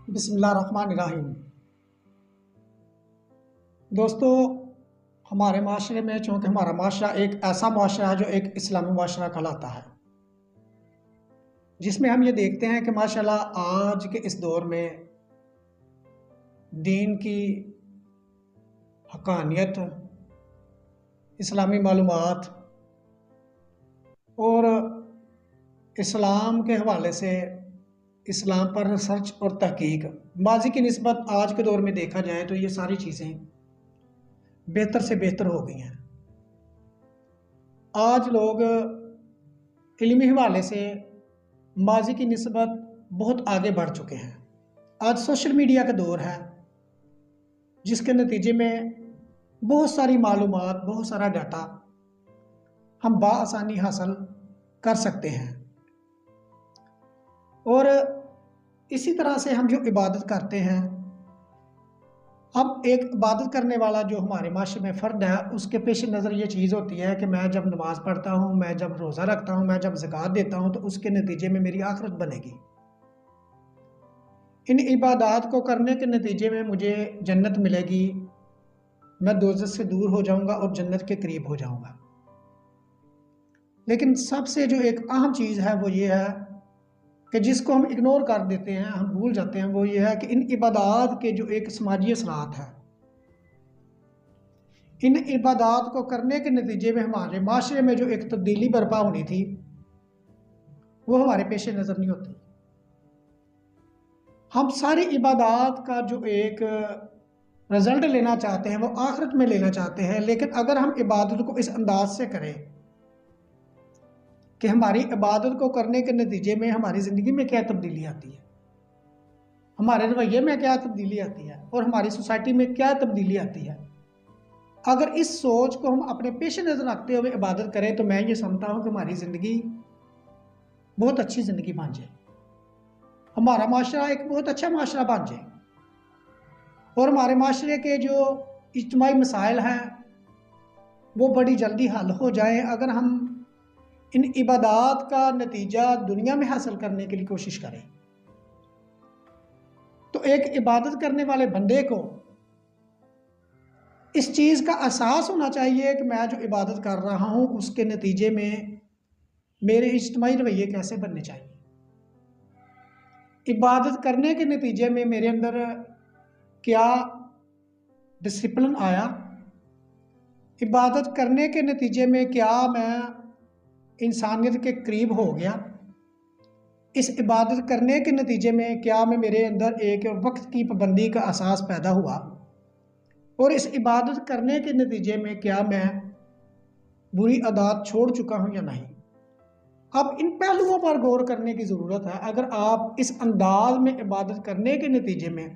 بسم اللہ الرحمن الرحیم۔ دوستو، ہمارے معاشرے میں چونکہ ہمارا معاشرہ ایک ایسا معاشرہ ہے جو ایک اسلامی معاشرہ کہلاتا ہے، جس میں ہم یہ دیکھتے ہیں کہ ماشاءاللہ آج کے اس دور میں دین کی حقانیت، اسلامی معلومات اور اسلام کے حوالے سے اسلام پر ریسرچ اور تحقیق ماضی کی نسبت آج کے دور میں دیکھا جائے تو یہ ساری چیزیں بہتر سے بہتر ہو گئی ہیں۔ آج لوگ علمی حوالے سے ماضی کی نسبت بہت آگے بڑھ چکے ہیں۔ آج سوشل میڈیا کا دور ہے، جس کے نتیجے میں بہت ساری معلومات، بہت سارا ڈیٹا ہم بآسانی حاصل کر سکتے ہیں، اور اسی طرح سے ہم جو عبادت کرتے ہیں، اب ایک عبادت کرنے والا جو ہمارے معاشرے میں فرد ہے، اس کے پیش نظر یہ چیز ہوتی ہے کہ میں جب نماز پڑھتا ہوں، میں جب روزہ رکھتا ہوں، میں جب زکوٰۃ دیتا ہوں تو اس کے نتیجے میں میری آخرت بنے گی۔ ان عبادات کو کرنے کے نتیجے میں مجھے جنت ملے گی، میں دوزخ سے دور ہو جاؤں گا اور جنت کے قریب ہو جاؤں گا۔ لیکن سب سے جو ایک اہم چیز ہے وہ یہ ہے کہ جس کو ہم اگنور کر دیتے ہیں، ہم بھول جاتے ہیں، وہ یہ ہے کہ ان عبادات کے جو ایک سماجی اثرات ہیں، ان عبادات کو کرنے کے نتیجے میں ہمارے معاشرے میں جو ایک تبدیلی برپا ہونی تھی وہ ہمارے پیش نظر نہیں ہوتی۔ ہم ساری عبادات کا جو ایک رزلٹ لینا چاہتے ہیں وہ آخرت میں لینا چاہتے ہیں، لیکن اگر ہم عبادت کو اس انداز سے کریں کہ ہماری عبادت کو کرنے کے نتیجے میں ہماری زندگی میں کیا تبدیلی آتی ہے، ہمارے رویے میں کیا تبدیلی آتی ہے، اور ہماری سوسائٹی میں کیا تبدیلی آتی ہے، اگر اس سوچ کو ہم اپنے پیش نظر رکھتے ہوئے عبادت کریں تو میں یہ سمجھتا ہوں کہ ہماری زندگی بہت اچھی زندگی بن جائے، ہمارا معاشرہ ایک بہت اچھا معاشرہ بن جائے، اور ہمارے معاشرے کے جو اجتماعی مسائل ہیں وہ بڑی جلدی حل ہو جائیں اگر ہم ان عبادات کا نتیجہ دنیا میں حاصل کرنے کے لیے کوشش کریں۔ تو ایک عبادت کرنے والے بندے کو اس چیز کا احساس ہونا چاہیے کہ میں جو عبادت کر رہا ہوں اس کے نتیجے میں میرے اجتماعی رویے کیسے بننے چاہیے، عبادت کرنے کے نتیجے میں میرے اندر کیا ڈسپلن آیا، عبادت کرنے کے نتیجے میں کیا میں انسانیت کے قریب ہو گیا، اس عبادت کرنے کے نتیجے میں کیا میرے اندر ایک وقت کی پابندی کا احساس پیدا ہوا، اور اس عبادت کرنے کے نتیجے میں کیا میں بری عادات چھوڑ چکا ہوں یا نہیں۔ اب ان پہلوؤں پر غور کرنے کی ضرورت ہے۔ اگر آپ اس انداز میں عبادت کرنے کے نتیجے میں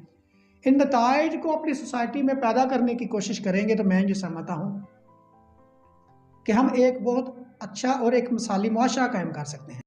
ان نتائج کو اپنی سوسائٹی میں پیدا کرنے کی کوشش کریں گے تو میں یہ سمجھتا ہوں کہ ہم ایک بہت اچھا اور ایک مثالی معاشرہ قائم کر سکتے ہیں۔